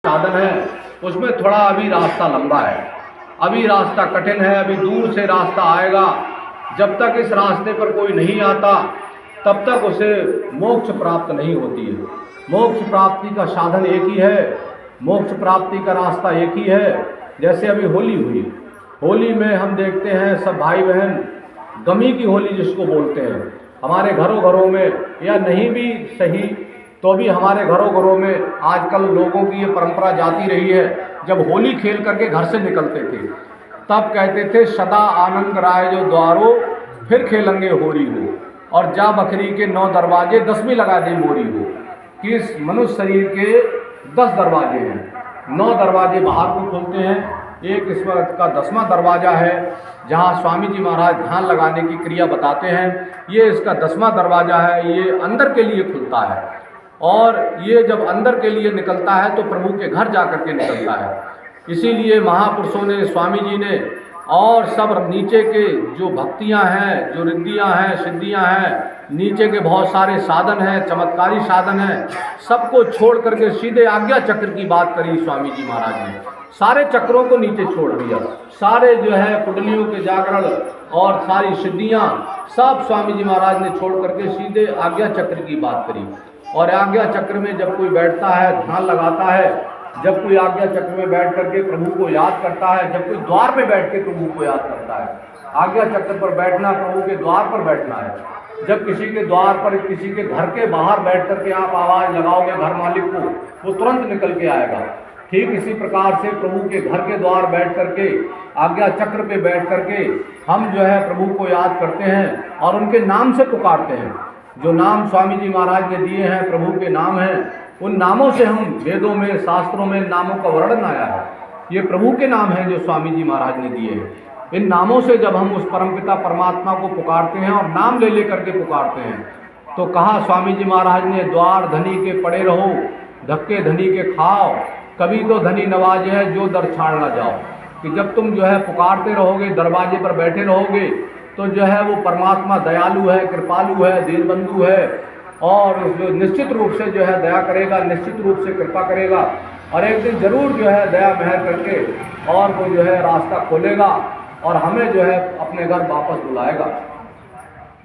साधन है उसमें थोड़ा अभी रास्ता लंबा है, अभी रास्ता कठिन है, अभी दूर से रास्ता आएगा। जब तक इस रास्ते पर कोई नहीं आता तब तक उसे मोक्ष प्राप्त नहीं होती है। मोक्ष प्राप्ति का साधन एक ही है, मोक्ष प्राप्ति का रास्ता एक ही है। जैसे अभी होली हुई, होली में हम देखते हैं सब भाई बहन गमी की होली जिसको बोलते हैं, हमारे घरों घरों में, या नहीं भी सही तो भी हमारे घरों घरों में आजकल लोगों की ये परंपरा जाती रही है। जब होली खेल करके घर से निकलते थे तब कहते थे सदा आनंद राय जो द्वारो फिर खेलेंगे होरी हो, और जा बकरी के 9 दरवाजे 10वीं लगा दी मोरी हो। कि इस मनुष्य शरीर के 10 दरवाजे हैं, 9 दरवाजे बाहर को खुलते हैं, एक इस वक्त का 10वां दरवाज़ा है जहाँ स्वामी जी महाराज ध्यान लगाने की क्रिया बताते हैं। ये इसका 10वां दरवाज़ा है, ये अंदर के लिए खुलता है, और ये जब अंदर के लिए निकलता है तो प्रभु के घर जा कर के निकलता है। इसीलिए महापुरुषों ने, स्वामी जी ने और सब नीचे के जो भक्तियां हैं, जो रिद्धियां हैं, सिद्धियां हैं, नीचे के बहुत सारे साधन हैं, चमत्कारी साधन हैं, सबको छोड़ करके सीधे आज्ञा चक्र की बात करी स्वामी जी महाराज ने। सारे चक्रों को नीचे छोड़ दिया, सारे जो है कुंडलियों के जागरण और सारी सिद्धियां सब स्वामी जी महाराज ने छोड़ करके सीधे आज्ञा चक्र की बात करी। और आज्ञा चक्र में जब कोई बैठता है, ध्यान लगाता है, जब कोई आज्ञा चक्र में बैठ करके प्रभु को याद करता है, जब कोई द्वार पे बैठ के प्रभु को याद करता है, आज्ञा चक्र पर बैठना प्रभु के द्वार पर बैठना है। जब किसी के द्वार पर, किसी के घर के बाहर बैठ करके आप आवाज़ लगाओगे घर मालिक को, वो तुरंत निकल के आएगा। ठीक इसी प्रकार से प्रभु के घर के द्वार बैठ करके, आज्ञा चक्र पे बैठ करके हम जो है प्रभु को याद करते हैं और उनके नाम से पुकारते हैं। जो नाम स्वामी जी महाराज ने दिए हैं, प्रभु के नाम हैं, उन नामों से हम वेदों में, शास्त्रों में इन नामों का वर्णन आया है। ये प्रभु के नाम हैं जो स्वामी जी महाराज ने दिए हैं। इन नामों से जब हम उस परमपिता परमात्मा को पुकारते हैं और नाम ले करके पुकारते हैं, तो कहा स्वामी जी महाराज ने, द्वार धनी के पड़े रहो, धक्के धनी के खाओ, कभी तो धनी नवाजे है जो दर छाड़ ना जाओ। कि जब तुम जो है पुकारते रहोगे, दरवाजे पर बैठे रहोगे, तो जो है वो परमात्मा दयालु है, कृपालु है, दीनबंधु है, और जो निश्चित रूप से जो है दया करेगा, निश्चित रूप से कृपा करेगा, और एक दिन जरूर जो है दया मेहर करके और वो जो है रास्ता खोलेगा और हमें जो है अपने घर वापस बुलाएगा।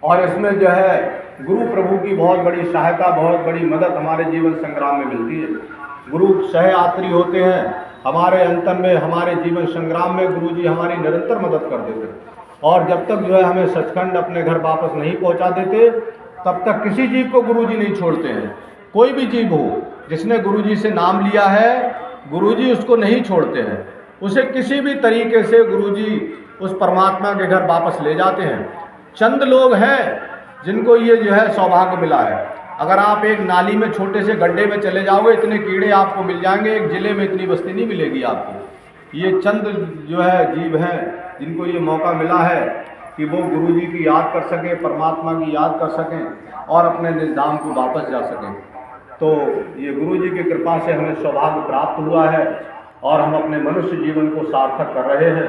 और इसमें जो है गुरु प्रभु की बहुत बड़ी सहायता, बहुत बड़ी मदद हमारे जीवन संग्राम में मिलती है। गुरु सहयात्री होते हैं हमारे अंतन में, हमारे जीवन संग्राम में गुरु जी हमारी निरंतर मदद कर देते हैं। और जब तक जो है हमें सचखंड अपने घर वापस नहीं पहुंचा देते, तब तक किसी जीव को गुरुजी नहीं छोड़ते हैं। कोई भी जीव हो जिसने गुरुजी से नाम लिया है, गुरुजी उसको नहीं छोड़ते हैं, उसे किसी भी तरीके से गुरुजी उस परमात्मा के घर वापस ले जाते हैं। चंद लोग हैं जिनको ये जो है सौभाग्य मिला है। अगर आप एक नाली में, छोटे से गड्ढे में चले जाओगे, इतने कीड़े आपको मिल जाएंगे, एक जिले में इतनी बस्ती नहीं मिलेगी आपको। ये चंद जो है जीव हैं जिनको ये मौका मिला है कि वो गुरु जी की याद कर सकें, परमात्मा की याद कर सकें और अपने निधाम को वापस जा सकें। तो ये गुरु जी की कृपा से हमें सौभाग्य प्राप्त हुआ है और हम अपने मनुष्य जीवन को सार्थक कर रहे हैं।